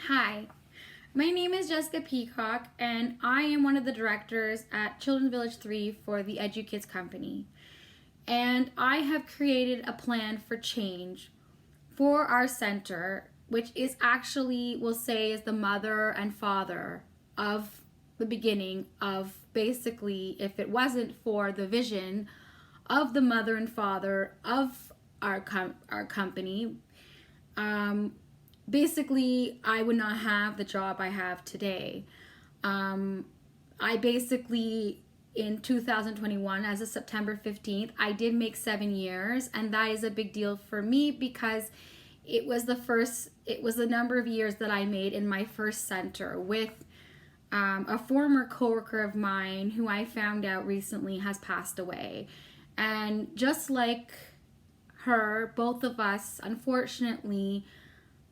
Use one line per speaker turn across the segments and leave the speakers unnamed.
Hi, my name is Jessica Peacock, and I am one of the directors at Children's Village 3 for the EduKids Company. And I have created a plan for change for our center, which is actually, we'll say, is the mother and father of the beginning of basically, if it wasn't for the vision of the mother and father of our company, basically, I would not have the job I have today. I basically, in 2021, as of September 15th, I did make 7 years, and that is a big deal for me because it was the number of years that I made in my first center with a former coworker of mine who I found out recently has passed away. And just like her, both of us, unfortunately,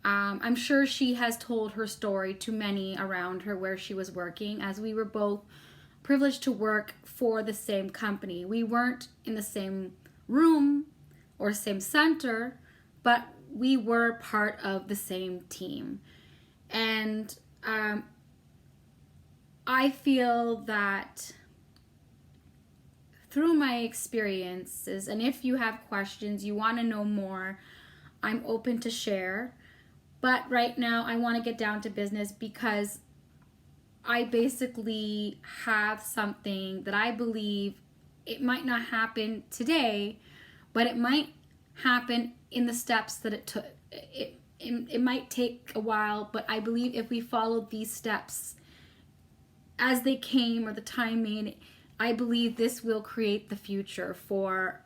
I'm sure she has told her story to many around her where she was working, as we were both privileged to work for the same company. We weren't in the same room or same center, but we were part of the same team. And I feel that through my experiences, and if you have questions, you want to know more, I'm open to share. But right now, I want to get down to business because I basically have something that I believe it might not happen today, but it might happen in the steps that it took. It might take a while, but I believe if we follow these steps as they came or the timing, I believe this will create the future for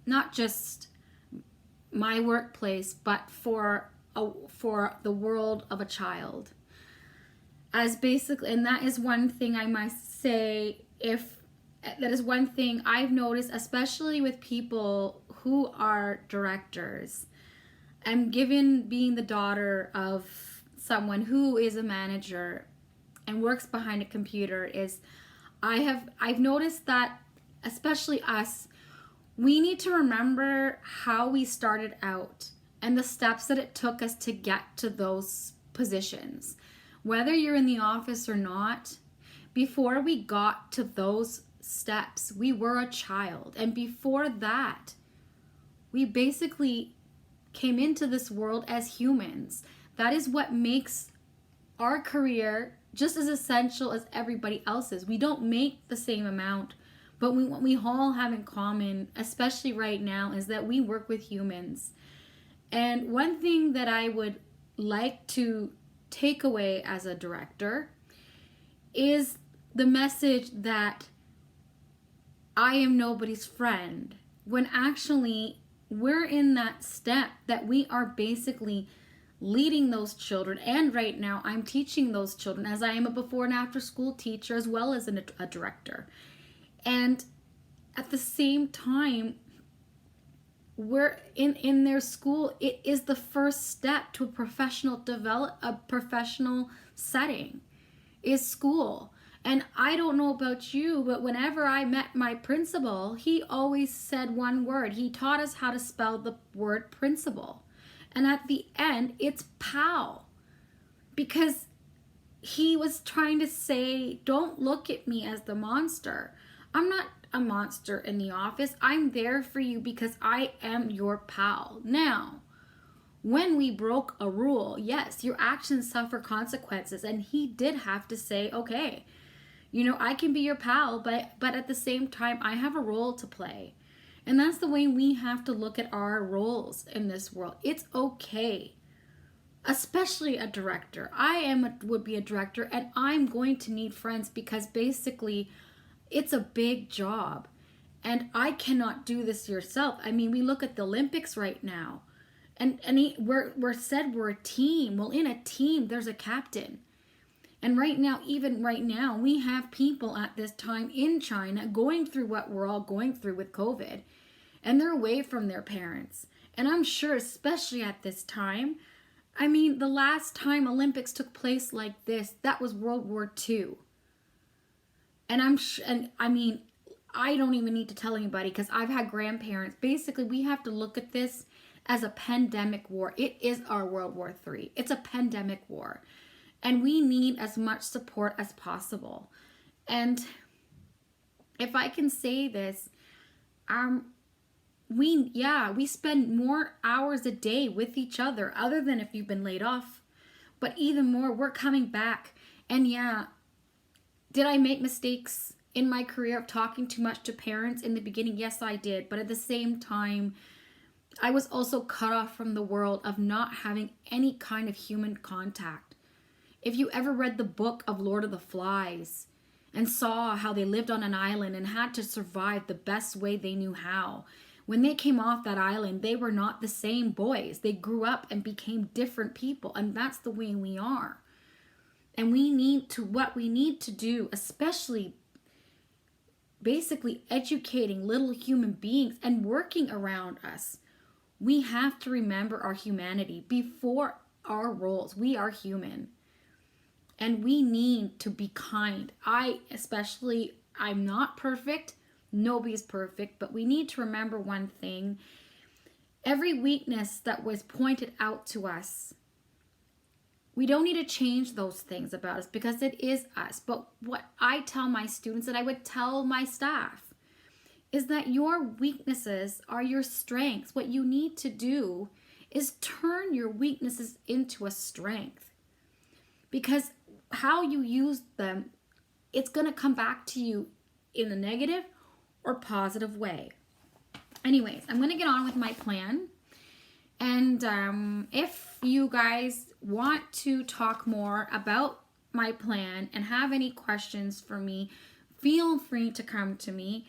not just my workplace, but for the world of a child. As basically, and that is one thing I must say, that is one thing I've noticed, especially with people who are directors. And given being the daughter of someone who is a manager and works behind a computer, is I've noticed that, especially us, we need to remember how we started out and the steps that it took us to get to those positions. Whether you're in the office or not, before we got to those steps, we were a child. And before that, we basically came into this world as humans. That is what makes our career just as essential as everybody else's. We don't make the same amount, but what we all have in common, especially right now, is that we work with humans. And one thing that I would like to take away as a director is the message that I am nobody's friend, when actually we're in that step that we are basically leading those children. And right now I'm teaching those children, as I am a before and after school teacher as well as a director. And at the same time, we're in their school. It is the first step to a professional setting is school. And I don't know about you, but whenever I met my principal, he always said one word. He taught us how to spell the word principal. And at the end, it's pal. Because he was trying to say, don't look at me as the monster. I'm not a monster in the office. I'm there for you because I am your pal. Now, when we broke a rule, yes, your actions suffer consequences. And he did have to say, okay, I can be your pal, but at the same time, I have a role to play. And that's the way we have to look at our roles in this world. It's okay, especially a director. Would be a director, and I'm going to need friends because basically it's a big job. And I cannot do this yourself. I mean, we look at the Olympics right now, and we're said we're a team. Well, in a team, there's a captain. And even right now, we have people at this time in China going through what we're all going through with COVID. And they're away from their parents. And I'm sure, especially at this time, I mean, the last time Olympics took place like this, that was World War II. And I don't even need to tell anybody because I've had grandparents. Basically, we have to look at this as a pandemic war. It is our World War III. It's a pandemic war. And we need as much support as possible. And if I can say this, we spend more hours a day with each other than if you've been laid off. But even more, we're coming back. And yeah, did I make mistakes in my career of talking too much to parents in the beginning? Yes, I did. But at the same time, I was also cut off from the world of not having any kind of human contact. If you ever read the book of Lord of the Flies and saw how they lived on an island and had to survive the best way they knew how, when they came off that island, they were not the same boys. They grew up and became different people, and that's the way we are. And what we need to do, especially basically educating little human beings and working around us, we have to remember our humanity before our roles. We are human. And we need to be kind. I'm not perfect. Nobody's perfect. But we need to remember one thing. Every weakness that was pointed out to us, we don't need to change those things about us because it is us. But what I tell my students and I would tell my staff is that your weaknesses are your strengths. What you need to do is turn your weaknesses into a strength. Because how you use them, it's going to come back to you in a negative or positive way. Anyways, I'm going to get on with my plan. And if you guys want to talk more about my plan and have any questions for me, feel free to come to me.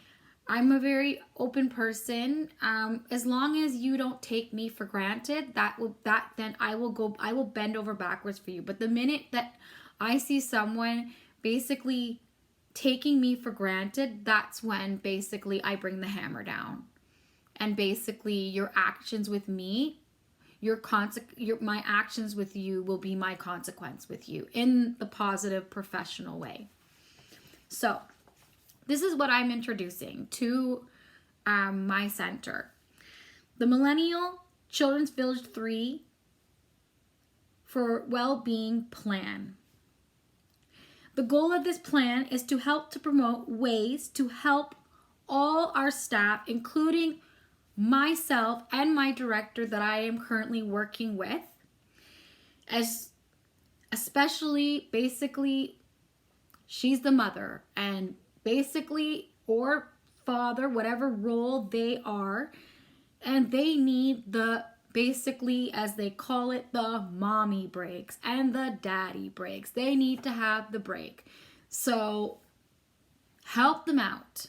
I'm a very open person. As long as you don't take me for granted, then I will bend over backwards for you. But the minute that I see someone basically taking me for granted, that's when basically I bring the hammer down. And basically your actions with me, my actions with you will be my consequence with you in the positive professional way. So this is what I'm introducing to my center. The Millennial Children's Village 3 for Well-Being Plan. The goal of this plan is to help to promote ways to help all our staff, including myself and my director that I am currently working with, especially basically she's the mother and basically or father, whatever role they are, and they need basically, as they call it, the mommy breaks and the daddy breaks. They need to have the break. So help them out,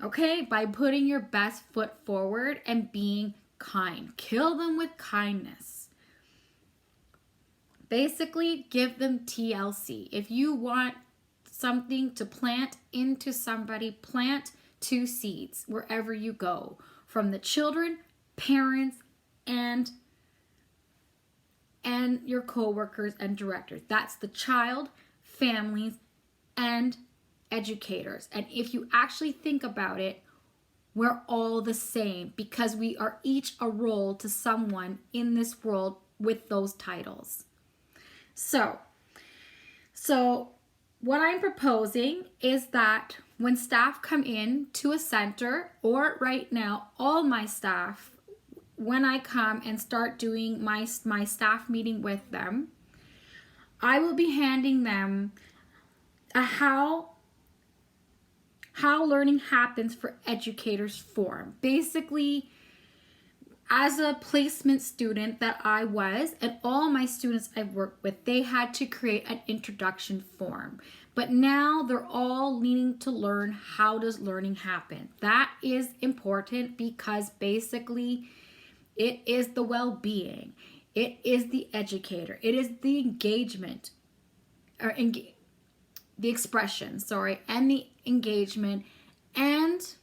okay, by putting your best foot forward and being kind. Kill them with kindness. Basically, give them TLC. If you want something to plant into somebody, plant 2 seeds wherever you go, from the children, parents, and your co-workers and directors. That's the child, families, and educators. And if you actually think about it, we're all the same because we are each a role to someone in this world with those titles. So what I'm proposing is that when staff come in to a center, or right now, all my staff, when I come and start doing my staff meeting with them, I will be handing them a how learning happens for educators form. Basically, as a placement student that I was, and all my students I've worked with, they had to create an introduction form. But now they're all needing to learn how does learning happen. That is important because basically it is the well-being. It is the educator. It is the engagement, or the expression, and the engagement, and